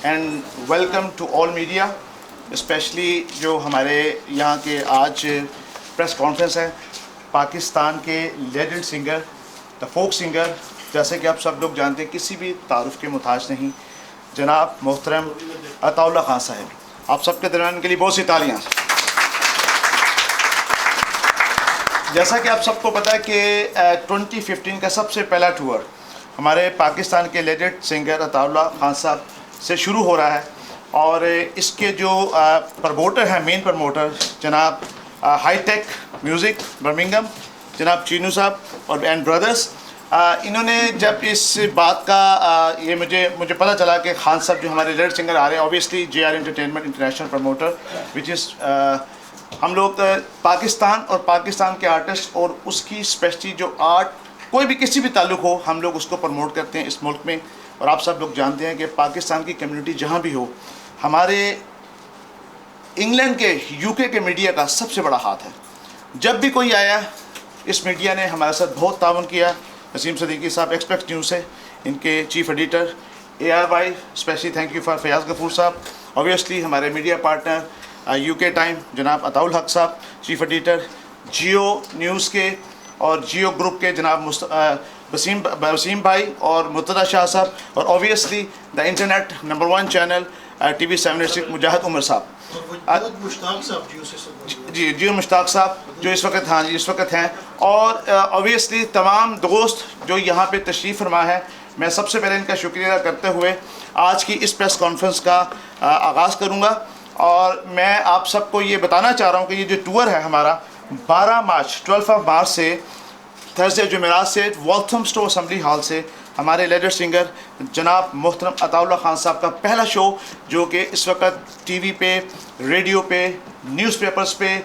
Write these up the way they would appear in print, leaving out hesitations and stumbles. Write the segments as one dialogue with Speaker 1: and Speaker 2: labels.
Speaker 1: And welcome to all media, specially جو ہمارے یہاں کے آج پریس کانفرنس ہے پاکستان کے لیجنڈ سنگر، دا فوک سنگر، جیسے کہ آپ سب لوگ جانتے ہیں کسی بھی تعارف کے محتاج نہیں، جناب محترم عطاء اللہ خان صاحب، آپ سب کے درمیان کے لیے بہت سی تالیاں۔ جیسا کہ آپ سب کو پتہ ہے کہ 2015 کا سب سے پہلا ٹور ہمارے پاکستان کے لیجنڈ سنگر عطاء اللہ خان صاحب سے شروع ہو رہا ہے، اور اس کے جو پروموٹر ہیں، مین پروموٹر جناب ہائی ٹیک میوزک برمنگھم، جناب چینو صاحب اور اینڈ بردرس، انہوں نے جب اس بات کا یہ مجھے پتہ چلا کہ خان صاحب جو ہمارے لیجنڈ سنگر آ رہے ہیں، obviously J R entertainment international promoter which is ہم لوگ پاکستان اور پاکستان کے آرٹسٹ اور اس کی اسپیشلی جو آرٹ کوئی بھی کسی بھی تعلق ہو، ہم لوگ اس کو پروموٹ کرتے ہیں اس ملک میں، اور آپ سب لوگ جانتے ہیں کہ پاکستان کی کمیونٹی جہاں بھی ہو، ہمارے انگلینڈ کے یو کے میڈیا کا سب سے بڑا ہاتھ ہے۔ جب بھی کوئی آیا اس میڈیا نے ہمارے ساتھ بہت تعاون کیا۔ نسیم صدیقی صاحب ایکسپریس نیوز سے، ان کے chief editor A R Y, specially thank you for Fayyaz Ghafoor صاحب، اوبیسلی ہمارے media partner U K time جناب عطاء الحق صاحب چیف ایڈیٹر، جیو نیوز کے اور جیو گروپ کے جناب وسیم بھائی اور مرتضیٰ شاہ صاحب، اور obviously the internet number 1 channel T V 786 مجاہد عمر صاحب، جی جیو مشتاق صاحب جو اس وقت ہیں، اور اوبیسلی تمام دوست جو یہاں پہ تشریف فرما ہے۔ میں سب سے پہلے ان کا شکریہ ادا کرتے ہوئے آج کی اس پریس کانفرنس کا آغاز کروں گا، اور میں آپ سب کو یہ بتانا چاہ رہا ہوں کہ یہ جو ٹور ہے ہمارا 12 مارچ سے تھرسڈے جمعرات سے والتھم اسٹور اسمبلی ہال سے ہمارے لیجنڈ سنگر جناب محترم عطاء اللہ خان صاحب کا پہلا شو، جو کہ اس وقت ٹی وی پہ، ریڈیو پہ، نیوز پیپرز پہ،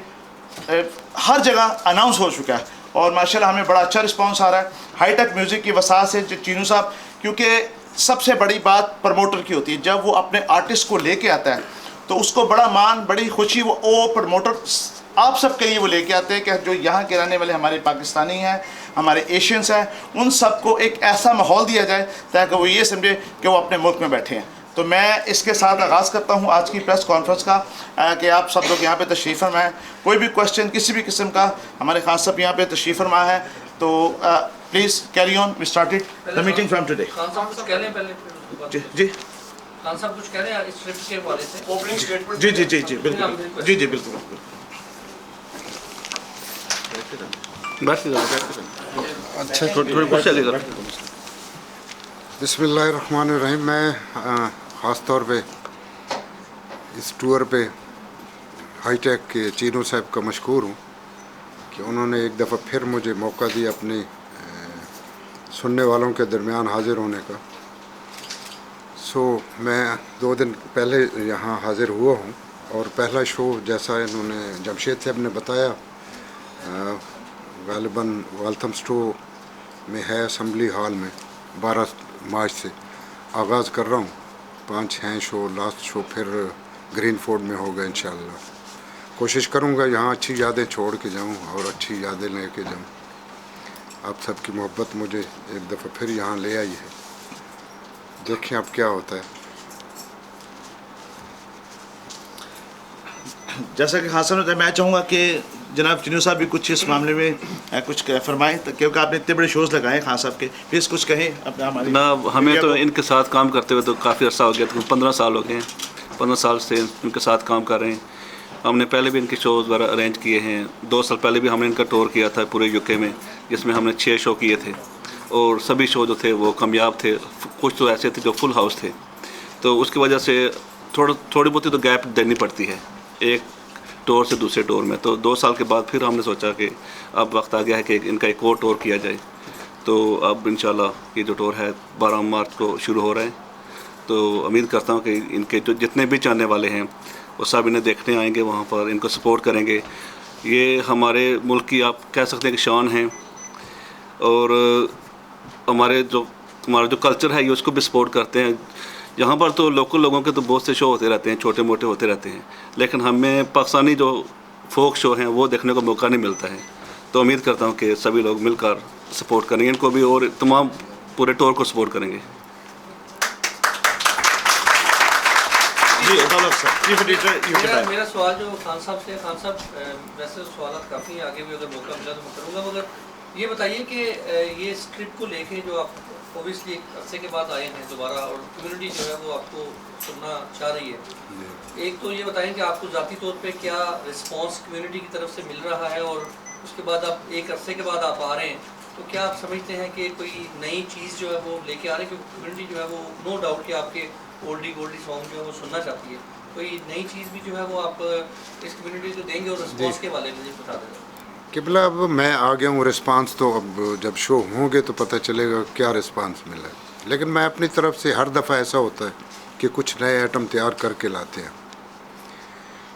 Speaker 1: ہر جگہ اناؤنس ہو چکا ہے، اور ماشاءاللہ ہمیں بڑا اچھا رسپانس آ رہا ہے۔ ہائی ٹیک میوزک کی وسعت سے چینو صاحب، کیونکہ سب سے بڑی بات پروموٹر کی ہوتی ہے، جب وہ اپنے آرٹسٹ کو لے کے آتا ہے تو اس کو بڑا مان، بڑی خوشی، وہ پروموٹر آپ سب کے لیے وہ لے کے آتے ہیں کہ جو یہاں کے رہنے والے ہمارے پاکستانی ہیں، ہمارے ایشینس ہیں، ان سب کو ایک ایسا ماحول دیا جائے تاکہ وہ یہ سمجھے کہ وہ اپنے ملک میں بیٹھے ہیں۔ تو میں اس کے ساتھ آغاز کرتا ہوں آج کی پریس کانفرنس کا، کہ آپ سب لوگ یہاں پہ تشریف فرما ہیں۔ کوئی بھی کوشچن کسی بھی قسم کا، ہمارے خان صاحب یہاں پہ تشریف فرما ہے، تو please carry on, we started the meeting from today.
Speaker 2: Khan صاحب کچھ کہہ رہے ہیں پہلے؟
Speaker 1: جی
Speaker 2: خان صاحب کچھ کہہ رہے ہیں اس ٹرپ کے حوالے سے؟
Speaker 1: جی بالکل، جی بالکل۔
Speaker 3: اچھا، بسم اللہ الرحمن الرحیم۔ میں خاص طور پہ اس ٹور پہ ہائی ٹیک کے چینو صاحب کا مشکور ہوں کہ انہوں نے ایک دفعہ پھر مجھے موقع دیا اپنے سننے والوں کے درمیان حاضر ہونے کا۔ میں 2 دن پہلے یہاں حاضر ہوا ہوں، اور پہلا شو جیسا انہوں نے جمشید صاحب نے بتایا غالباً والتھم اسٹور میں ہے، اسمبلی ہال میں 12 مارچ سے آغاز کر رہا ہوں۔ 5 ہیں شو، لاسٹ شو پھر گرین فورڈ میں ہوگا انشاءاللہ۔ کوشش کروں گا یہاں اچھی یادیں چھوڑ کے جاؤں اور اچھی یادیں لے کے جاؤں۔ آپ سب کی محبت مجھے ایک دفعہ پھر یہاں لے آئی ہے، دیکھیں اب کیا ہوتا ہے۔
Speaker 1: جیسا کہ خان صاحب نے، میں چاہوں گا کہ جناب چینو صاحب بھی کچھ اس معاملے میں کچھ فرمائیں، کیونکہ آپ نے اتنے بڑے شوز لگائے خان صاحب کے، پلیز کچھ کہیں اپنا۔
Speaker 4: ہمیں تو ان کے ساتھ کام کرتے ہوئے تو کافی عرصہ ہو گیا، 15 سال ہو گئے ہیں، 15 سال سے ان کے ساتھ کام کر رہے ہیں۔ ہم نے پہلے بھی ان کے شوز وغیرہ ارینج کیے ہیں، 2 سال پہلے بھی ہم نے ان کا ٹور کیا تھا پورے UK میں، جس میں ہم نے 6 شو کیے تھے، اور سبھی شو جو تھے وہ کامیاب تھے، کچھ تو ایسے تھے جو فل ہاؤس تھے۔ تو اس کی وجہ سے تھوڑی بہت تو گیپ دینی پڑتی ہے ایک ٹور سے دوسرے ٹور میں۔ تو 2 سال کے بعد پھر ہم نے سوچا کہ اب وقت آ گیا ہے کہ ان کا ایک اور ٹور کیا جائے۔ تو اب انشاءاللہ یہ جو ٹور ہے 12 مارچ کو شروع ہو رہا ہے، تو امید کرتا ہوں کہ ان کے جو جتنے بھی چاہنے والے ہیں وہ سب انہیں دیکھنے آئیں گے، وہاں پر ان کو سپورٹ کریں گے۔ یہ ہمارے ملک کی آپ کہہ سکتے ہیں کہ شان ہیں، اور ہمارا جو کلچر ہے یہ اس کو بھی سپورٹ کرتے ہیں۔ یہاں پر تو لوکل لوگوں کے تو بہت سے شو ہوتے رہتے ہیں، چھوٹے موٹے ہوتے رہتے ہیں، لیکن ہمیں پاکستانی جو فوک شو ہیں وہ دیکھنے کو موقع نہیں ملتا ہے۔ تو امید کرتا ہوں کہ سبھی لوگ مل کر سپورٹ کریں گے ان کو بھی، اور تمام پورے ٹور کو سپورٹ کریں گے۔
Speaker 1: جی عطاء صاحب چیف ایڈیٹر یہ بتائیں.
Speaker 2: میرا سوال جو خان صاحب سے ہے، خان صاحب ویسے سوالات کافی ہیں، آگے بھی اگر موقع ملا تو میں کروں گا، مگر یہ بتائیے کہ یہ اس ٹرپ کو لے کے جو آپ اوبیسلی ایک عرصے کے بعد آئے ہیں دوبارہ، اور کمیونٹی جو ہے وہ آپ کو سننا چاہ رہی ہے، ایک تو یہ بتائیں کہ آپ کو ذاتی طور پہ کیا رسپانس کمیونٹی کی طرف سے مل رہا ہے، اور اس کے بعد آپ ایک عرصے کے بعد آپ آ رہے ہیں تو کیا آپ سمجھتے ہیں کہ کوئی نئی چیز جو ہے وہ لے کے آ رہے ہیں؟ کیونکہ کمیونٹی جو ہے وہ نو ڈاؤٹ کہ آپ کے گولڈی سانگ جو ہے وہ سننا چاہتی ہے، کوئی نئی چیز بھی جو ہے وہ آپ اس کمیونٹی کو دیں گے، اور رسپانس کے بارے میں بتا دیں.
Speaker 3: قبلہ اب میں آ گیا ہوں، رسپانس تو اب جب شو ہوں گے تو پتہ چلے گا کیا رسپانس ملا ہے، لیکن میں اپنی طرف سے ہر دفعہ ایسا ہوتا ہے کہ کچھ نئے آئٹم تیار کر کے لاتے ہیں،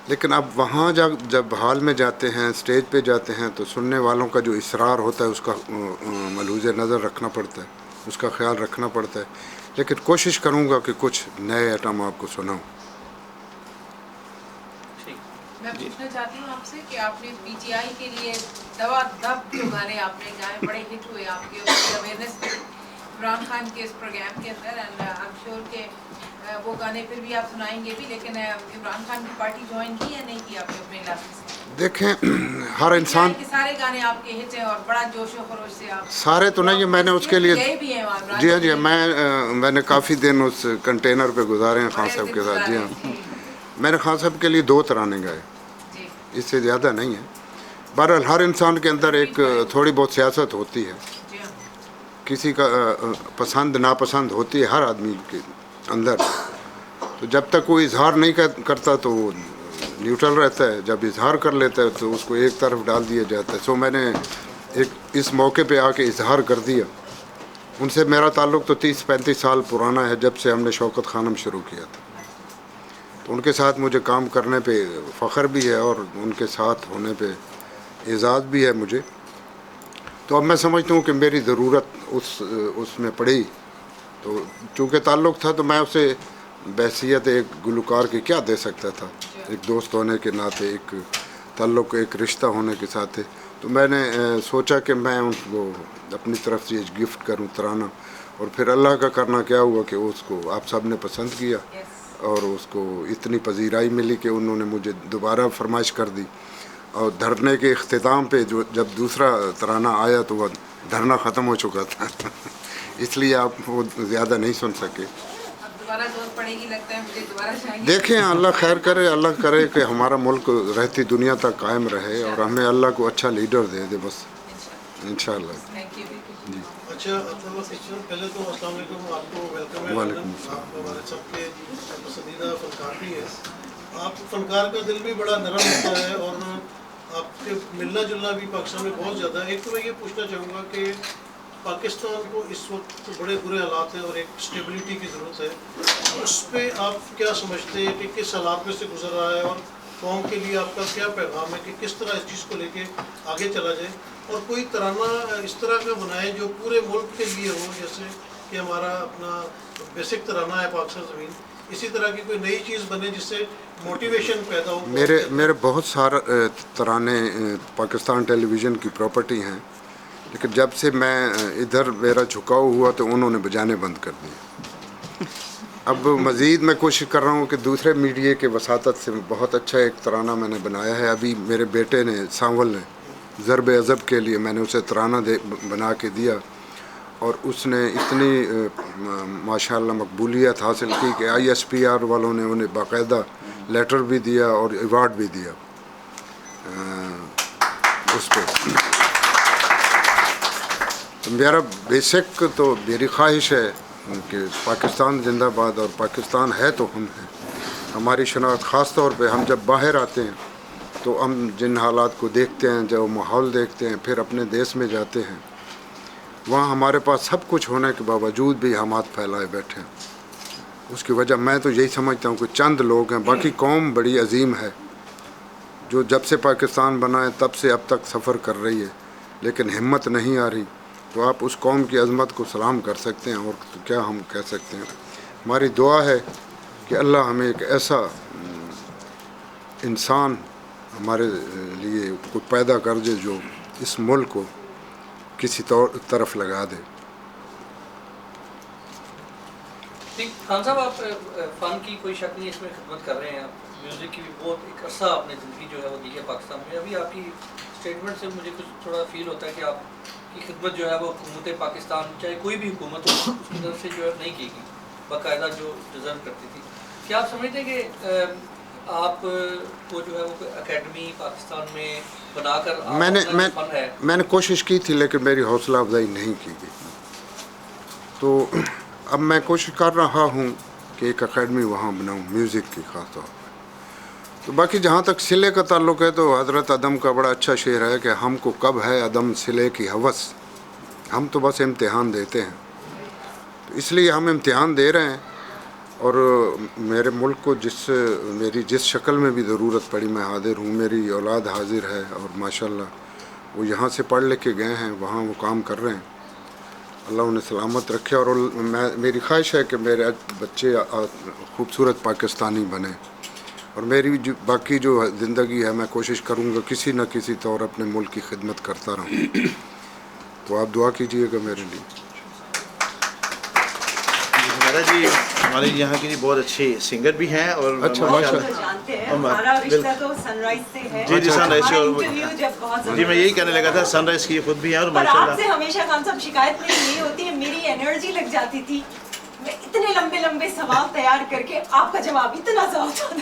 Speaker 3: لیکن اب وہاں جب ہال میں جاتے ہیں، اسٹیج پہ جاتے ہیں، تو سننے والوں کا جو اصرار ہوتا ہے اس کا ملحوظ نظر رکھنا پڑتا ہے، اس کا خیال رکھنا پڑتا ہے، لیکن کوشش کروں گا کہ کچھ نئے آئٹم آپ کو سناؤں.
Speaker 5: میں پوچھنا چاہتی ہوں آپ سے کہ آپ نے پی ٹی آئی کے لیے دوا دب جو گانے آپ نے گائے بڑے ہٹ ہوئے آپ کے اویئرنیس عمران خان کے اس پروگرام کے اندر، اینڈ آئی ایم شیور کہ وہ گانے پھر بھی آپ سنائیں گے بھی، لیکن عمران خان کی پارٹی جوائن کی یا نہیں کی آپ نے اپنے علاقے سے؟
Speaker 3: دیکھیں ہر انسان
Speaker 5: کے سارے گانے آپ کے ہٹ ہیں اور بڑا جوش و خروش سے آپ
Speaker 3: سارے تو نہیں ہیں، میں نے اس کے لیے
Speaker 5: بھی ہیں
Speaker 3: جی ہاں جی میں نے کافی دن اس کنٹینر پہ گزارے ہیں خان صاحب کے ساتھ. جی ہاں میں نے خان صاحب کے لیے 2 ترانے گائے، اس سے زیادہ نہیں ہے. بہرحال ہر انسان کے اندر ایک تھوڑی بہت سیاست ہوتی ہے، کسی کا پسند ناپسند ہوتی ہے ہر آدمی کے اندر، تو جب تک کوئی اظہار نہیں کرتا تو وہ نیوٹرل رہتا ہے، جب اظہار کر لیتا ہے تو اس کو ایک طرف ڈال دیا جاتا ہے. سو میں نے اس موقع پہ آ کے اظہار کر دیا. ان سے میرا تعلق تو 30-35 سال پرانا ہے، جب سے ہم نے شوکت خانم شروع کیا تھا، تو ان کے ساتھ مجھے کام کرنے پہ فخر بھی ہے اور ان کے ساتھ ہونے پہ اعزاز بھی ہے مجھے. تو اب میں سمجھتا ہوں کہ میری ضرورت اس میں پڑی، تو چونکہ تعلق تھا تو میں اسے بحیثیت ایک گلوکار کی کیا دے سکتا تھا، ایک دوست ہونے کے ناطے، ایک تعلق، ایک رشتہ ہونے کے ساتھ. تو میں نے سوچا کہ میں ان کو اپنی طرف سے گفٹ کروں ترانہ، اور پھر اللہ کا کرنا کیا ہوا کہ اس کو آپ سب نے پسند کیا اور اس کو اتنی پذیرائی ملی کہ انہوں نے مجھے دوبارہ فرمائش کر دی. اور دھرنے کے اختتام پہ جب دوسرا ترانہ آیا تو وہ دھرنا ختم ہو چکا تھا اس لیے آپ وہ زیادہ نہیں سن سکے. دیکھیں اللہ خیر کرے، اللہ کرے کہ ہمارا ملک رہتی دنیا تک قائم رہے اور ہمیں اللہ کو اچھا لیڈر دے بس انشاءاللہ. جی
Speaker 6: اچھا پہلے تو السلام علیکم، آپ کو ویلکم ہے.
Speaker 3: وعلیکم السلام.
Speaker 6: آپ ہمارے سب کے پسندیدہ فنکار بھی ہیں. آپ فنکار کا دل بھی بڑا نرم ہوتا ہے اور آپ کے ملنا جلنا بھی پاکستان میں بہت زیادہ ہے. ایک تو میں یہ پوچھنا چاہوں گا کہ پاکستان کو اس وقت بڑے برے حالات ہیں اور ایک اسٹیبلٹی کی ضرورت ہے، اس پہ آپ کیا سمجھتے ہیں کہ کس حالات میں سے گزر رہا ہے، اور قوم کے لیے آپ کا کیا پیغام ہے کہ کس طرح اس چیز کو لے کے آگے چلا جائے، اور کوئی ترانہ اس طرح کا بنائے جو پورے ملک کے لیے ہو، جیسے کہ ہمارا اپنا بیسک ترانہ ہے پاکستان زمین، اسی طرح کی کوئی نئی چیز بنے جس سے موٹیویشن پیدا ہو.
Speaker 3: میرے بہت سارے ترانے پاکستان ٹیلی ویژن کی پراپرٹی ہیں، لیکن جب سے میں ادھر میرا جھکاؤ ہوا تو انہوں نے بجانے بند کر دیے. اب مزید میں کوشش کر رہا ہوں کہ دوسرے میڈیا کے وساطت سے بہت اچھا ایک ترانہ میں نے بنایا ہے. ابھی میرے بیٹے نے سانول نے ضرب عضب کے لیے میں نے اسے ترانہ بنا کے دیا، اور اس نے اتنی ماشاءاللہ مقبولیت حاصل کی کہ ISPR والوں نے انہیں باقاعدہ لیٹر بھی دیا اور ایوارڈ بھی دیا اس پہ. میرا بیسک تو میری خواہش ہے کہ پاکستان زندہ باد، اور پاکستان ہے تو ہم ہیں. ہماری شناخت خاص طور پہ ہم جب باہر آتے ہیں تو ہم جن حالات کو دیکھتے ہیں، جو ماحول دیکھتے ہیں، پھر اپنے دیش میں جاتے ہیں، وہاں ہمارے پاس سب کچھ ہونے کے باوجود بھی ہم ہاتھ پھیلائے بیٹھے ہیں. اس کی وجہ میں تو یہی سمجھتا ہوں کہ چند لوگ ہیں، باقی قوم بڑی عظیم ہے جو جب سے پاکستان بنا ہے تب سے اب تک سفر کر رہی ہے، لیکن ہمت نہیں آ رہی. تو آپ اس قوم کی عظمت کو سلام کر سکتے ہیں، اور کیا ہم کہہ سکتے ہیں. ہماری دعا ہے کہ اللہ ہمیں ایک ایسا انسان ہمارے لیے کو پیدا کر دے جو اس ملک کو کسی طرف لگا دے.
Speaker 2: ठीक खान साहब, आप फ़न की कोई शक नहीं इसमें खिदमत कर रहे हैं, आप म्यूज़िक की भी बहुत एक अरसा आपने ज़िंदगी जो है वो दी है पाकिस्तान में। अभी आपकी स्टेटमेंट से मुझे कुछ थोड़ा फील होता है कि आपकी खिदमत जो है वो हुकूमत पाकिस्तान, चाहे कोई भी हुकूमत हो, उसकी तरफ से जो है नहीं की गई बाकायदा जो डिज़र्व करती थी। क्या आप समझते हैं कि आप को जो है वो एकेडमी पाकिस्तान में बनाकर फन है?
Speaker 3: मैंने कोशिश की थी लेकिन मेरी हौसला अफजाई नहीं की गई। तो अब मैं कोशिश कर रहा हूँ कि एक एकेडमी वहाँ बनाऊँ म्यूज़िक की ख़ास तौर पर। तो बाकी जहाँ तक सिले का ताल्लुक़ है तो हज़रत अदम का बड़ा अच्छा शेर है कि हमको कब है अदम सिले की हवस, हम तो बस इम्तिहान देते हैं। तो इसलिए हम इम्तिहान दे रहे हैं और मेरे मुल्क को मेरी जिस शक्ल में भी ज़रूरत पड़ी मैं हाजिर हूँ। मेरी औलाद हाजिर है और माशाल्लाह वो यहाँ से पढ़ लिख के गए हैं, वहाँ वो काम कर रहे हैं। अल्लाह उन्हें सलामत रखे और मेरी ख्वाहिश है कि मेरे बच्चे खूबसूरत पाकिस्तानी बने और मेरी बाकी जो ज़िंदगी है मैं कोशिश करूँगा किसी न किसी तौर अपने मुल्क की खिदमत करता रहूँ। तो आप दुआ कीजिएगा मेरे लिए।
Speaker 1: हमारा जी हमारे यहाँ की बहुत अच्छे सिंगर भी हैं और
Speaker 3: अच्छा,
Speaker 1: माशाल्लाह
Speaker 7: जानते हैं हमारा रिश्ता तो सनराइज से है।
Speaker 1: जी जी सनराइज से और
Speaker 7: इंटरव्यू जब बहुत
Speaker 1: जी मैं यही कहने लगा था सनराइज की खुद भी हैं और
Speaker 7: पर
Speaker 1: माशाल्लाह
Speaker 7: आपसे हमेशा खान साहब शिकायत मेरी यही होती है, मेरी एनर्जी लग जाती थी, मैं इतने लंबे लंबे सवाल तैयार करके आपका जवाब इतना सा होता था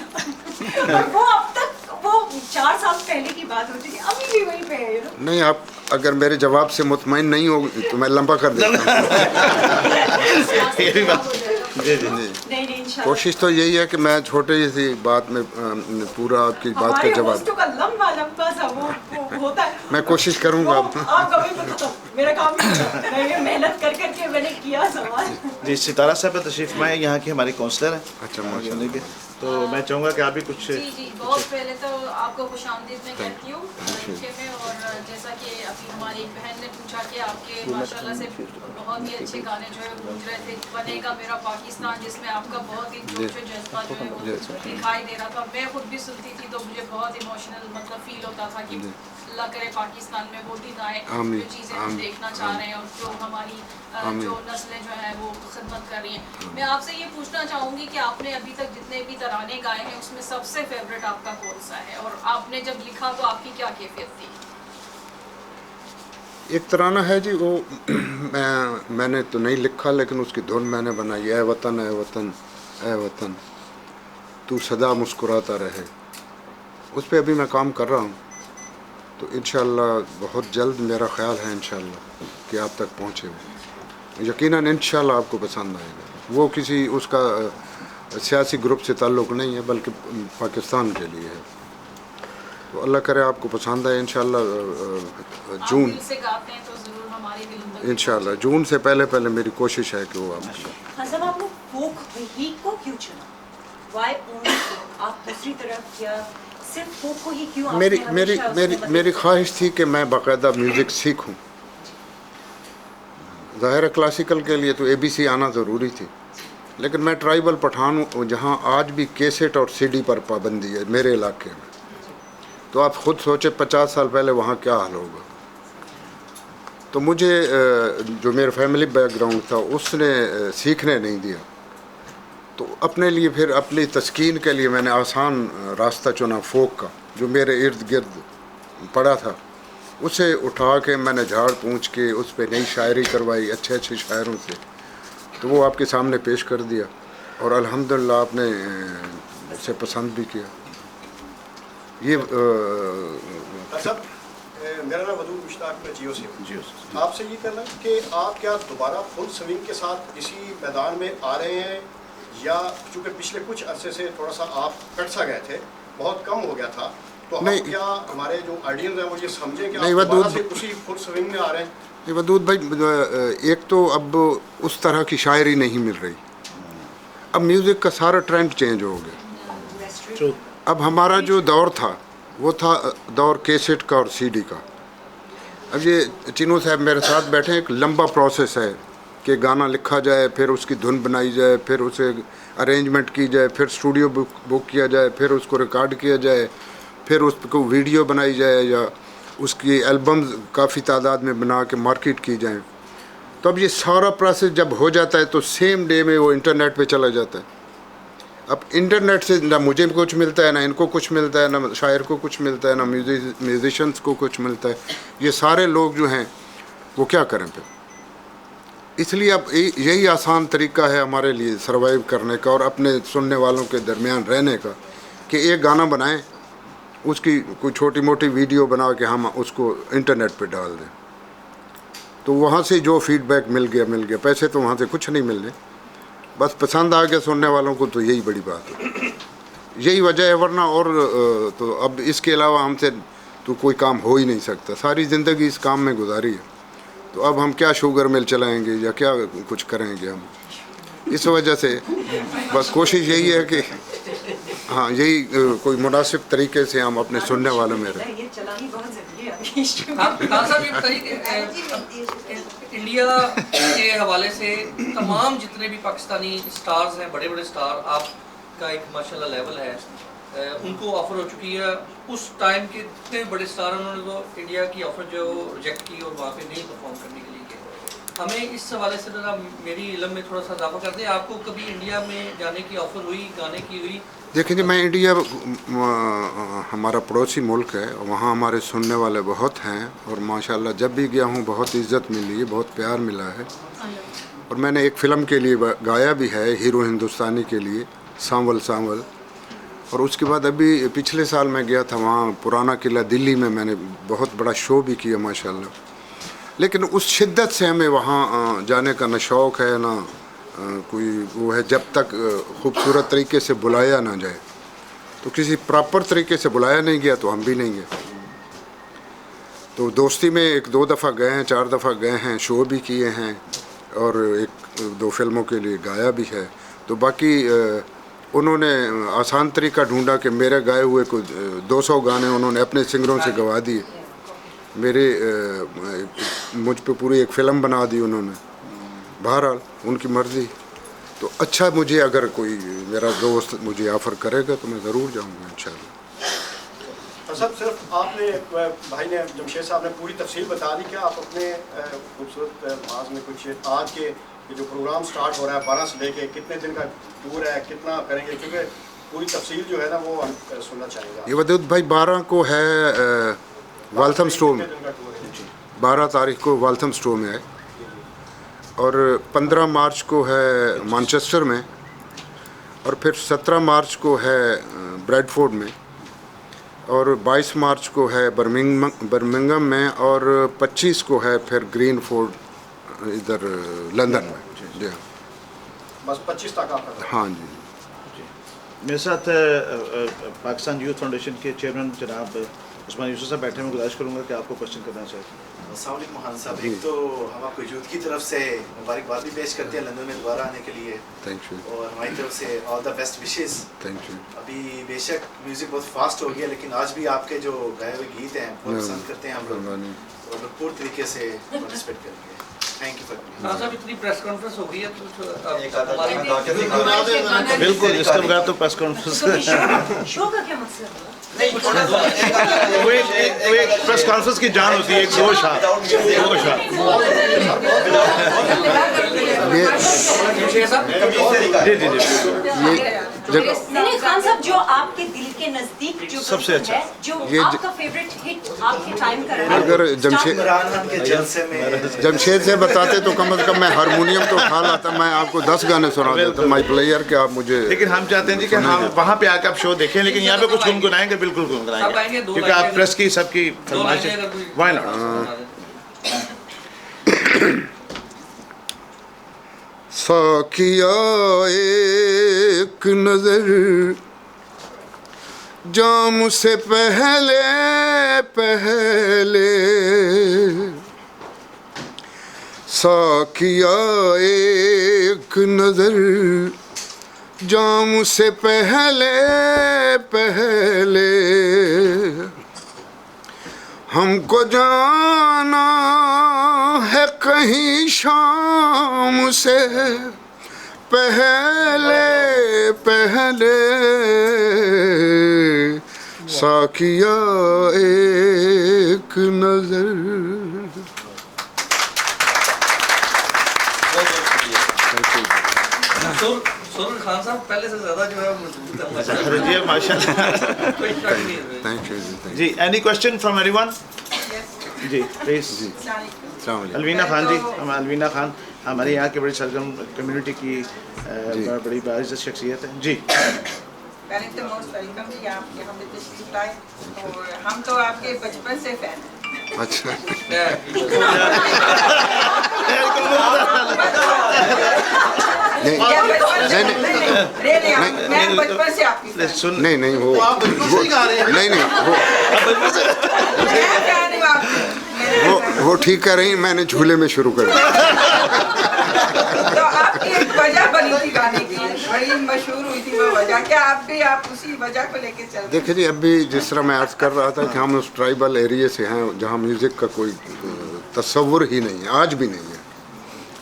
Speaker 7: और वो अब तक वो 4 साल पहले की बात होती थी, अभी भी वहीं पे है you know?
Speaker 3: नहीं, आप अगर मेरे जवाब से मुतमईन नहीं हो तो मैं लंबा कर देता हूँ।
Speaker 1: ये भी बात जी जी
Speaker 7: नहीं इंशाल्लाह
Speaker 3: कोशिश तो यही है कि मैं छोटे सी बात में पूरा आपकी बात का
Speaker 7: हमारे
Speaker 3: जवाब
Speaker 7: होस्टों का लंबा लंबा सा वो होता है।
Speaker 3: मैं कोशिश करूँगा।
Speaker 7: वो आप कभी बताओ मेरा काम नहीं, मैं ये मेहनत कर करके मैंने किया सवाल।
Speaker 1: जी सितारा साहब तशरीफ में यहाँ के हमारे काउंसलर हैं।
Speaker 3: अच्छा माशाल्लाह।
Speaker 1: तो मैं चाहूँगा कि आप भी कुछ
Speaker 8: जी बहुत पहले तो आपको खुशामदीद मैं कहती हूँ इनके में। और जैसा कि अभी हमारी एक बहन ने पूछा कि आपके माशाल्लाह से बहुत ही अच्छे गाने जो है गूंज रहे थे, बनेगा मेरा पाकिस्तान, जिसमें आपका बहुत ही जोश और जज्बा जो है वो दिखाई दे रहा था। मैं खुद भी सुनती थी तो मुझे बहुत इमोशनल मतलब फील होता था कि अल्लाह करे पाकिस्तान में वो दिन आए जो चीज़ें हम देखना चाह रहे हैं और जो हमारी जो नस्लें जो है वो खिदमत कर रही हैं। मैं आपसे ये पूछना चाहूँगी कि आपने अभी तक जितने भी तराने गाए हैं उसमें सबसे फेवरेट आपका कौन सा है और आपने जब लिखा तो आपकी क्या कैफियत थी?
Speaker 3: एक तराना है जी वो मैंने तो नहीं लिखा लेकिन उसकी धुन मैंने बनाई, ऐ वतन ऐ वतन ऐ वतन तू सदा मुस्कुराता रहे। उस पर अभी मैं काम कर रहा हूँ तो इंशाअल्लाह बहुत जल्द मेरा ख्याल है इंशाअल्लाह कि आप तक पहुँचे। यकीनन इंशाअल्लाह आपको पसंद आएगा। वो किसी उसका सियासी ग्रुप से ताल्लुक़ नहीं है बल्कि पाकिस्तान के लिए है। तो अल्लाह करे आपको पसंद आए इंशाअल्लाह। जून
Speaker 8: से गाते हैं तो ज़रूर हमारी दिल में
Speaker 3: इंशाअल्लाह जून से पहले मेरी कोशिश है कि वो आपको।
Speaker 7: हाँ साहब आपने फोक हीक को क्यों चुना? वाई ओनली फोक? आप दूसरी तरफ या सिर्फ फोक को ही क्यों?
Speaker 3: मेरी ख्वाहिश थी कि मैं बाकायदा म्यूज़िक सीखूं। ज़ाहिर है क्लासिकल के लिए तो ABC आना ज़रूरी थी लेकिन मैं ट्राइबल पठान हूँ जहाँ आज भी कैसेट और CD पर पाबंदी है मेरे इलाके में। तो आप ख़ुद सोचे 50 साल पहले वहाँ क्या हाल होगा। तो मुझे जो मेरा फैमिली बैकग्राउंड था उसने सीखने नहीं दिया। तो अपने लिए फिर अपनी तस्कीन के लिए मैंने आसान रास्ता चुना फोक का, जो मेरे इर्द गिर्द पड़ा था उसे उठा के मैंने झाड़ पूंछ के उस पर नई शायरी करवाई अच्छे अच्छे शायरों से। तो वो आपके सामने पेश कर दिया और अल्हम्दुलिल्लाह आपने उसे पसंद भी किया। ये
Speaker 9: सब मेरा नाम वदूद मुश्ताक में जियो से आपसे ये कहना कि आप क्या दोबारा फुल स्विंग के साथ इसी मैदान में आ रहे हैं या चूँकि पिछले कुछ अरसे से थोड़ा सा आप कट सा गए थे, बहुत कम हो गया था, तो हम क्या हमारे जो ऑडियंस हैं वो ये समझें कि आप दोबारा से उसी फुल स्विंग में आ रहे हैं?
Speaker 3: वदूद भाई एक तो अब उस तरह की शायरी नहीं मिल रही। अब म्यूज़िक का सारा ट्रेंड चेंज हो गया। अब हमारा जो दौर था वो था दौर कैसेट का और CD का। अब ये चिनू साहब मेरे साथ बैठे, एक लंबा प्रोसेस है कि गाना लिखा जाए, फिर उसकी धुन बनाई जाए, फिर उसे अरेंजमेंट की जाए, फिर स्टूडियो बुक किया जाए, फिर उसको रिकॉर्ड किया जाए, फिर उसको वीडियो बनाई जाए या उसकी एल्बम्स काफ़ी तादाद में बना के मार्केट की जाए। तो अब ये सारा प्रोसेस जब हो जाता है तो सेम डे में वो इंटरनेट पे चला जाता है. अब इंटरनेट से ना मुझे कुछ मिलता है, ना इनको कुछ मिलता है, ना शायर को कुछ मिलता है, ना म्यूजिशियंस को कुछ मिलता है. ये सारे लोग जो हैं वो क्या करें फिर? इसलिए अब यही आसान तरीका है हमारे लिए सर्वाइव करने का और अपने सुनने वालों के दरमियान रहने का कि एक गाना बनाएं, उसकी कोई छोटी मोटी वीडियो बना के हम उसको इंटरनेट पे डाल दें. तो वहाँ से जो फीडबैक मिल गया, पैसे तो वहाँ से कुछ नहीं मिलने, बस पसंद आ गया सुनने वालों को, तो यही बड़ी बात है. यही वजह है, वरना और तो अब इसके अलावा हमसे तो कोई काम हो ही नहीं सकता. सारी ज़िंदगी इस काम में गुजारी है, तो अब हम क्या शुगर मिल चलाएंगे या क्या कुछ करेंगे हम. इस वजह से बस कोशिश यही है कि हाँ, यही कोई मुनासिब तरीके से हम अपने सुनने वालों में रहें.
Speaker 7: ये चलानी बहुत ज़रूरी है.
Speaker 2: साहब ये बताइए कि इंडिया के हवाले से तमाम जितने भी पाकिस्तानी स्टार्स हैं, बड़े बड़े स्टार, आपका एक माशाल्लाह लेवल है, उनको ऑफ़र हो चुकी है. उस टाइम के इतने बड़े स्टार उन्होंने तो इंडिया की ऑफ़र जो रिजेक्ट की और वहाँ पे नहीं परफॉर्म करने के लिए गए. हमें इस हवाले से ज़रा मेरी इल्म में थोड़ा सा इजाफा कर दें. आपको कभी इंडिया में जाने की ऑफ़र हुई, गाने की हुई?
Speaker 3: देखिए, मैं इंडिया हमारा पड़ोसी मुल्क है, वहाँ हमारे सुनने वाले बहुत हैं और माशाल्लाह जब भी गया हूँ बहुत इज़्ज़त मिली है, बहुत प्यार मिला है. और मैंने एक फ़िल्म के लिए गाया भी है, हीरो हिंदुस्तानी के लिए, सांवल सांवल. और उसके बाद अभी पिछले साल मैं गया था वहाँ पुराना किला दिल्ली में, मैंने बहुत बड़ा शो भी किया माशाल्लाह. लेकिन उस शिद्दत से हमें वहाँ जाने का न शौक़ है ना कोई वो है, जब तक खूबसूरत तरीके से बुलाया ना जाए. तो किसी प्रॉपर तरीके से बुलाया नहीं गया तो हम भी नहीं गए. तो दोस्ती में 1-2 दफ़ा गए हैं, 4 दफ़ा गए हैं, शो भी किए हैं और 1-2 फिल्मों के लिए गाया भी है. तो बाकी उन्होंने आसान तरीका ढूंढा कि मेरे गाए हुए को 200 गाने उन्होंने अपने सिंगरों से गवा दिए. मुझ पे पूरी एक फ़िल्म बना दी उन्होंने. बहरहाल उनकी मर्ज़ी. तो अच्छा, मुझे अगर कोई मेरा दोस्त मुझे ऑफ़र करेगा तो मैं ज़रूर जाऊँगा इंशाल्लाह.
Speaker 9: सब सिर्फ आपने भाई ने, जमशेद साहब ने पूरी तफसील बता दी कि आप अपने खूबसूरत आवाज़ में कुछ आज के जो प्रोग्राम स्टार्ट हो रहा है 12 से लेके कितने दिन का टूर है, कितना करेंगे, क्योंकि पूरी तफसील जो है ना वो हम सुनना चाहेंगे.
Speaker 3: ये वदूद भाई 12 को है वाल्थम स्टोर में, 12 तारीख को वाल्थम स्टोर में है और 15 मार्च को है मैनचेस्टर में और फिर 17 मार्च को है ब्रैडफोर्ड में और 22 मार्च को है बर्मिंघम में और 25 को है फिर ग्रीनफोर्ड इधर लंदन में. जी हाँ,
Speaker 9: बस 25 तक आप.
Speaker 3: हाँ जी.
Speaker 1: मेरे साथ पाकिस्तान यूथ फाउंडेशन के चेयरमैन जनाब उस्मान यूसुफ साहब बैठे. मैं गुजारिश करूँगा कि आपको क्वेश्चन करना चाहते हैं.
Speaker 10: अस्सलाम वालेकुम खान साहब. एक तो हम आपको यूथ की तरफ से मुबारकबाद भी पेश करते हैं लंदन में दोबारा आने के लिए.
Speaker 3: Thank you.
Speaker 10: और हमारी तरफ से all the best wishes.
Speaker 3: Thank you.
Speaker 10: अभी बेशक म्यूज़िक बहुत फास्ट हो गया, लेकिन आज भी आपके जो गाए हुए गीत हैं बहुत पसंद करते हैं हम लोग और भरपूर तरीके से पार्टिसिपेट करेंगे. थैंक यू फॉर
Speaker 2: हाँ साहब, इतनी प्रेस कॉन्फ्रेंस हो गई है तो
Speaker 1: बिल्कुल, इसके बगैर तो प्रेस कॉन्फ्रेंस
Speaker 7: शो का क्या मकसद है?
Speaker 1: वो एक प्रेस कॉन्फ्रेंस की जान होती है, एक जोश
Speaker 7: नहीं खान साहब, जो आपके दिल के नजदीक जो
Speaker 1: सबसे अच्छा
Speaker 7: है, जो आपका फेवरेट हिट आपके टाइम का रहा,
Speaker 3: अगर जमशेद से बताते तो कम से कम मैं हारमोनियम तो उठा लाता, मैं आपको 10 गाने सुना देता माई प्लेयर के आप मुझे.
Speaker 1: लेकिन हम चाहते हैं जी कि हम वहाँ पे आकर आप शो देखें, लेकिन यहाँ पे कुछ गुनगुनाएंगे, बिल्कुल गुनगुनाएंगे, क्योंकि आप प्रेस की सबकी फरमाइश है. Why not.
Speaker 3: साकिया एक नजर जाम से पहले पहले, साकिया एक नजर जाम से पहले पहले, हमको जाना है कहीं शाम से पहले पहले, साकिया एक नजर.
Speaker 2: खान साहब पहले से ज़्यादा जो है वो मजबूत है माशाल्लाह।
Speaker 1: जी माशाल्लाह।
Speaker 2: कोई शक नहीं है
Speaker 3: थैंक यू
Speaker 1: जी एनी क्वेश्चन फ्रॉम एनीवन? जी प्लीज। अलवीना खान जी, हम अलवीना खान हमारे यहाँ के बड़ी सरगर्म कम्युनिटी की बड़ी बाइज़्ज़त शख्सियत है जी।
Speaker 11: पहले तो मोस्ट वेलकम जी, आप यहाँ पे तशरीफ लाए और हम तो आपके बचपन से फैन हैं।
Speaker 3: अच्छा नहीं
Speaker 11: मैं बचपन से आपकी fan हूँ।
Speaker 1: सुन
Speaker 3: नहीं नहीं वो
Speaker 6: आप बचपन से ही गा रहे हैं।
Speaker 3: नहीं नहीं
Speaker 11: मैं fan हूँ आपकी।
Speaker 3: वो ठीक कर रही हैं, मैंने झूले में शुरू कर दिया।
Speaker 11: तो आपकी एक वजह बनी थी गाने की, बड़ी मशहूर हुई थी वो वजह, क्या आप उसी वजह को लेके चल रहे
Speaker 3: देखिए जी, अभी जिस तरह मैं अर्ज कर रहा था कि हम उस ट्राइबल एरिया से हैं जहाँ म्यूज़िक का कोई तस्वुर ही नहीं है, आज भी नहीं है।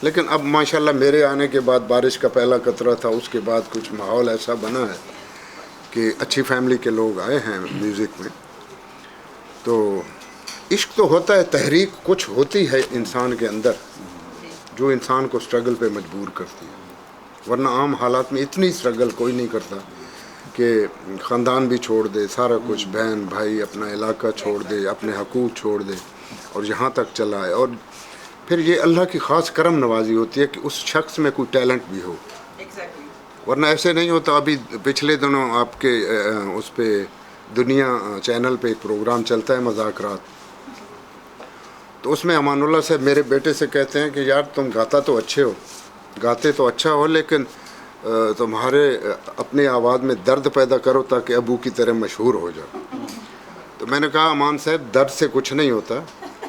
Speaker 3: लेकिन अब माशाल्लाह मेरे आने के बाद बारिश का पहला कतरा था, उसके बाद कुछ माहौल ऐसा बना है कि अच्छी फैमिली के लोग आए हैं म्यूज़िक में। तो इश्क तो होता है, तहरीक कुछ होती है इंसान के अंदर जो इंसान को स्ट्रगल पे मजबूर करती है, वरना आम हालात में इतनी स्ट्रगल कोई नहीं करता कि ख़ानदान भी छोड़ दे, सारा कुछ, बहन भाई, अपना इलाका छोड़ दे, अपने हकूक़ छोड़ दे और यहाँ तक चला है। और फिर ये अल्लाह की ख़ास करम नवाजी होती है कि उस शख्स में कोई टैलेंट भी हो, वरना ऐसे नहीं होता। अभी पिछले दिनों आपके उस पे दुनिया चैनल पे एक प्रोग्राम चलता है मज़ाकरात, तो उसमें अमानुल्लाह साहब मेरे बेटे से कहते हैं कि यार तुम गाता तो अच्छे हो, गाते तो अच्छा हो, लेकिन तुम्हारे अपनी आवाज़ में दर्द पैदा करो ताकि अबू की तरह मशहूर हो जाओ। तो मैंने कहा अमान साहब दर्द से कुछ नहीं होता,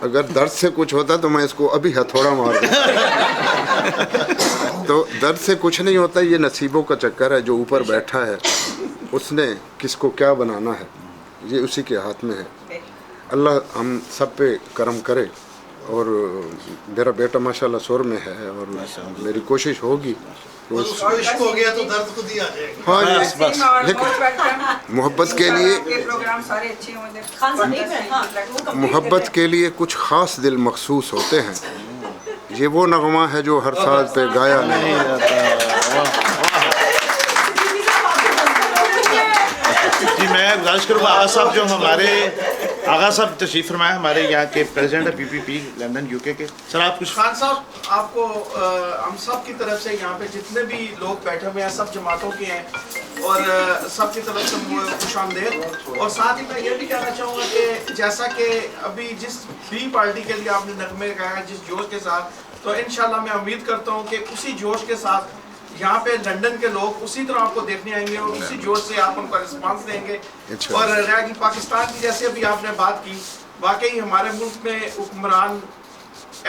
Speaker 3: अगर दर्द से कुछ होता तो मैं इसको अभी हथौड़ा मार देता। तो दर्द से कुछ नहीं होता, ये नसीबों का चक्कर है। जो ऊपर बैठा है उसने किसको क्या बनाना है ये उसी के हाथ में है। अल्लाह हम सब पे करम करे। और मेरा बेटा माशाल्लाह सुर में है और मेरी कोशिश होगी
Speaker 6: तो इश्क हो गया तो दर्द खुद ही आ जाएगा।
Speaker 3: हाँ बस लेकिन मोहब्बत के लिए
Speaker 11: प्रोग्राम सारे अच्छे होंगे।
Speaker 3: मोहब्बत के लिए कुछ ख़ास दिल मखसूस होते हैं। ये वो नगमा है जो हर साज पे गाया नहीं जाता।
Speaker 1: जी मैं गुजारिश करूँगा आगा साहब जो हमारे आगा साहब तशरीफ़ फरमाए, हमारे यहाँ के प्रेसिडेंट है PPP लंदन UK के। सर आप कुछ।
Speaker 10: खान साहब आपको हम सब की तरफ से यहाँ पे जितने भी लोग बैठे हुए हैं सब जमातों के हैं और सब की तरफ से खुशामदीद। और साथ ही मैं ये भी कहना चाहूँगा कि जैसा कि अभी जिस भी पार्टी के लिए आपने नगमे गाया जिस जोश के साथ, तो इंशाल्लाह मैं उम्मीद करता हूँ कि उसी जोश के साथ यहाँ पे लंदन के लोग उसी तरह आपको देखने आएंगे और उसी जोश से आप उनका रिस्पांस देंगे। और रह गई पाकिस्तान की, जैसे अभी आपने बात की, वाकई हमारे मुल्क में हुक्मरान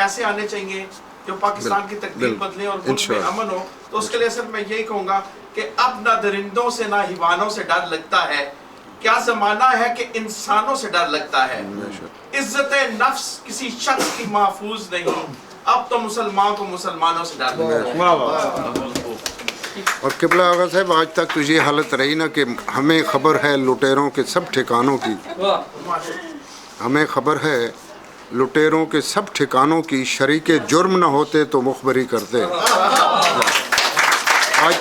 Speaker 10: ऐसे आने चाहिए जो पाकिस्तान की तकदीर बदले और मुल्क में अमन हो। तो उसके लिए सिर्फ मैं यही कहूँगा कि अब ना दरिंदों से ना हिवानों से डर लगता है, क्या ज़माना है कि इंसानों से डर लगता है। इज्जत नफ्स किसी शख्स की महफूज नहीं, अब तो मुसलमान को मुसलमानों से डर लगता है।
Speaker 3: और किबला आगा साहब आज तक तो ये हालत रही ना कि हमें खबर है लुटेरों के सब ठिकानों की, हमें खबर है लुटेरों के सब ठिकानों की, शरीके जुर्म न होते तो मुखबरी करते। आज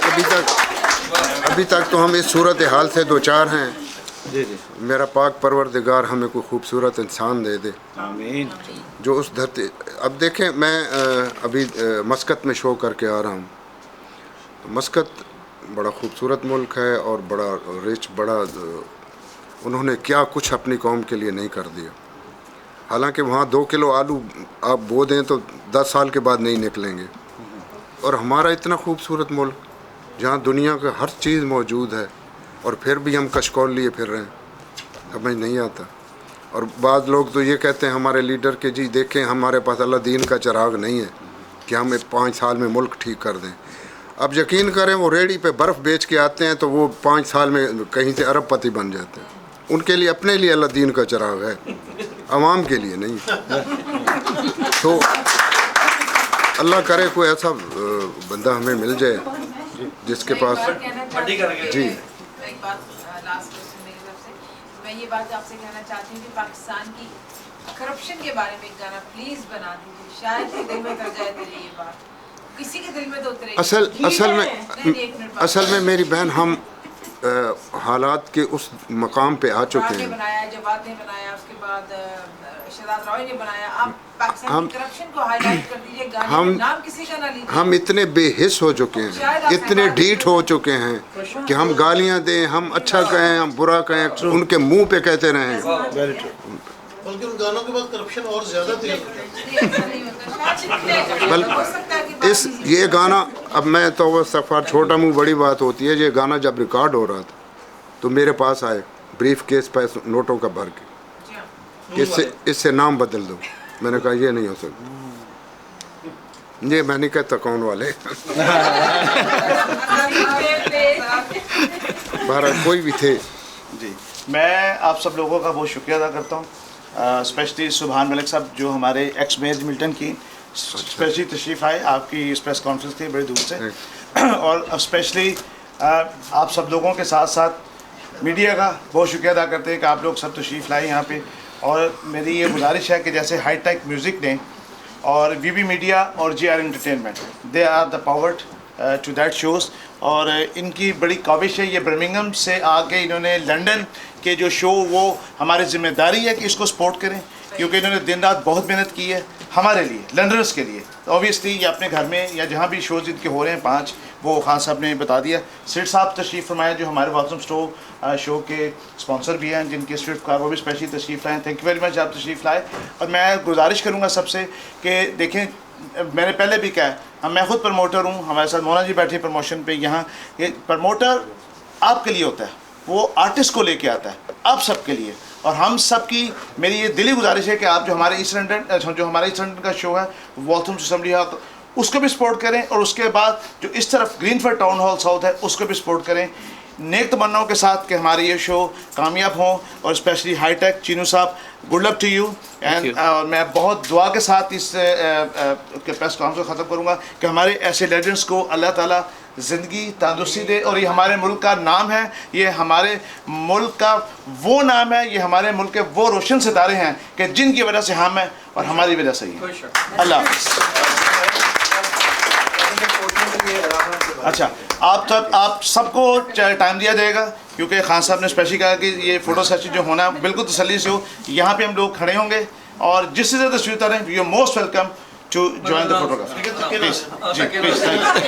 Speaker 3: अभी तक तो हम इस सूरत हाल से दो चार हैं। मेरा पाक परवरदिगार हमें कोई खूबसूरत इंसान दे दे आमीन, जो उस धरती। अब देखें मैं अभी मस्कत में शो करके आ रहा हूँ। मस्कत बड़ा खूबसूरत मुल्क है और बड़ा रिच, बड़ा उन्होंने क्या कुछ अपनी कौम के लिए नहीं कर दिया। हालांकि वहाँ 2 किलो आलू आप बो दें तो 10 साल के बाद नहीं निकलेंगे। और हमारा इतना खूबसूरत मुल्क जहाँ दुनिया का हर चीज़ मौजूद है और फिर भी हम कशकौल लिए फिर रहे हैं, समझ नहीं आता। और बाद लोग तो ये कहते हैं हमारे लीडर के जी देखें हमारे पास अल्लाह दीन का चिराग नहीं है कि हम 5 साल में मुल्क ठीक कर दें। अब यकीन करें वो रेडी पे बर्फ़ बेच के आते हैं तो वो 5 साल में कहीं से अरबपति बन जाते हैं। उनके लिए अपने लिए अल्लाह दीन का चिराग है, आवाम के लिए नहीं। तो अल्लाह करे कोई ऐसा बंदा हमें मिल जाए जिसके पास जी।
Speaker 5: एक बात लास्ट क्वेश्चन मेरी तरफ से, मैं ये बात आपसे कहना चाहती हूँ कि पाकिस्तान की करप्शन के बारे में एक गाना प्लीज़ बना दीजिए, शायद ही दिल में कर जाए दिल ये बात। किसी के दिल में तो उतरेगी।
Speaker 3: असल असल
Speaker 5: नहीं,
Speaker 3: में
Speaker 5: एक मिनट बात।
Speaker 3: असल में मेरी बहन हम हालात के उस मकाम पे आ चुके
Speaker 5: ने
Speaker 3: हैं।
Speaker 5: बनाया, जवाद ने बनाया, उसके बाद शहजाद रॉय ने बनाया। आप पाकिस्तान
Speaker 3: हम-
Speaker 5: की करप्शन को हाईलाइट कर दीजिए, गाने
Speaker 3: हम-
Speaker 5: में नाम किसी का ना लीजिए।
Speaker 3: हम इतने बेहिस हो चुके हैं, इतने ढीठ हो चुके हैं कि हम गालियां दें, हम अच्छा कहें, हम बुरा कहें, उनके मुंह पे कहते रहें।
Speaker 6: बल्कि उन गानों के बाद करप्शन और ज़्यादा तेज हो जाता है।
Speaker 5: ऐसा नहीं होता, शायद
Speaker 3: बल
Speaker 5: हो सकता है कि बात
Speaker 3: इस
Speaker 5: नहीं-
Speaker 3: ये गाना, अब मैं तो इस्तग़फ़ार, छोटा मुंह बड़ी बात होती है। ये गाना जब रिकॉर्ड हो रहा था तो मेरे पास आए ब्रीफ केस पे नोटों का भर के, इससे नाम बदल दो। मैंने कहा ये नहीं हो सकता। ये मैं नहीं कहता कौन वाले बहरहाल कोई भी थे।
Speaker 1: जी, मैं आप सब लोगों का बहुत शुक्रिया अदा करता हूँ, स्पेशली सुभान मलिक साहब जो हमारे एक्स मेयर मिल्टन की स्पेशली तशरीफ़ आए, आपकी इस प्रेस कॉन्फ्रेंस थी बड़ी दूर से, और स्पेशली आप सब लोगों के साथ साथ मीडिया का बहुत शुक्रिया अदा करते हैं कि आप लोग सब तशरीफ़ लाए यहाँ पे। और मेरी ये गुजारिश है कि जैसे हाई टेक म्यूज़िक ने और वीबी मीडिया और GR entertainment, they are the powered to that shows, और इनकी बड़ी काविश है। ये बर्मिंघम से आके इन्होंने लंदन के जो शो, वो हमारी ज़िम्मेदारी है कि इसको सपोर्ट करें, क्योंकि इन्होंने दिन रात बहुत मेहनत की है हमारे लिए, लंडनर्स के लिए। ऑब्वियसली ये अपने घर में या जहाँ भी शोज़ इनके हो रहे हैं 5, वो खान साहब ने बता दिया। सिट साहब तशरीफ़ फरमाए जो हमारे वाटसन स्टोर शो के स्पॉन्सर भी हैं, जिनके स्विफ्ट कार वो भी स्पेशली तशरीफ़ लाए। थैंक यू वेरी मच, आप तशरीफ़ लाए। और मैं गुजारिश करूँगा सबसे कि देखें, मैंने पहले भी कहा, मैं ख़ुद प्रमोटर हूँ, हमारे साथ मोना जी बैठी प्रमोशन पे। यहाँ ये प्रमोटर आपके लिए होता है, वो आर्टिस्ट को लेके आता है आप सबके लिए। और हम सब की मेरी ये दिली गुजारिश है कि आप जो हमारे ईस्ट लंदन का शो है वॉल्थम असेंबली हॉल, उसको भी सपोर्ट करें, और उसके बाद जो इस तरफ ग्रीनफील्ड टाउन हॉल साउथ है उसको भी सपोर्ट करें, नेक तमन्नाओं के साथ कि हमारे ये शो कामयाब हों। और स्पेशली हाईटेक चीनू साहब, good luck to you. And मैं बहुत दुआ के साथ इस प्रेस कॉन्फ्रेंस को ख़त्म करूँगा कि हमारे ऐसे लेजेंड्स को अल्लाह ताला ज़िंदगी तंदुरुस्ती दे। और ये हमारे मुल्क का नाम है, ये हमारे मुल्क का वो नाम है, ये हमारे मुल्क के वो रोशन सितारे हैं कि जिनकी वजह से हम हैं और हमारी वजह से ही हैं। अल्लाह हाफ़िज़। अच्छा, आप सबको टाइम दिया जाएगा, क्योंकि खान साहब ने स्पेशली कहा कि ये फ़ोटो सेशन जो होना है बिल्कुल तसल्ली से हो। यहाँ पे हम लोग खड़े होंगे और जिससे ज़्यादा तस्वीर उतारें, you are most welcome to join the photograph. Please, जी, please, thank you.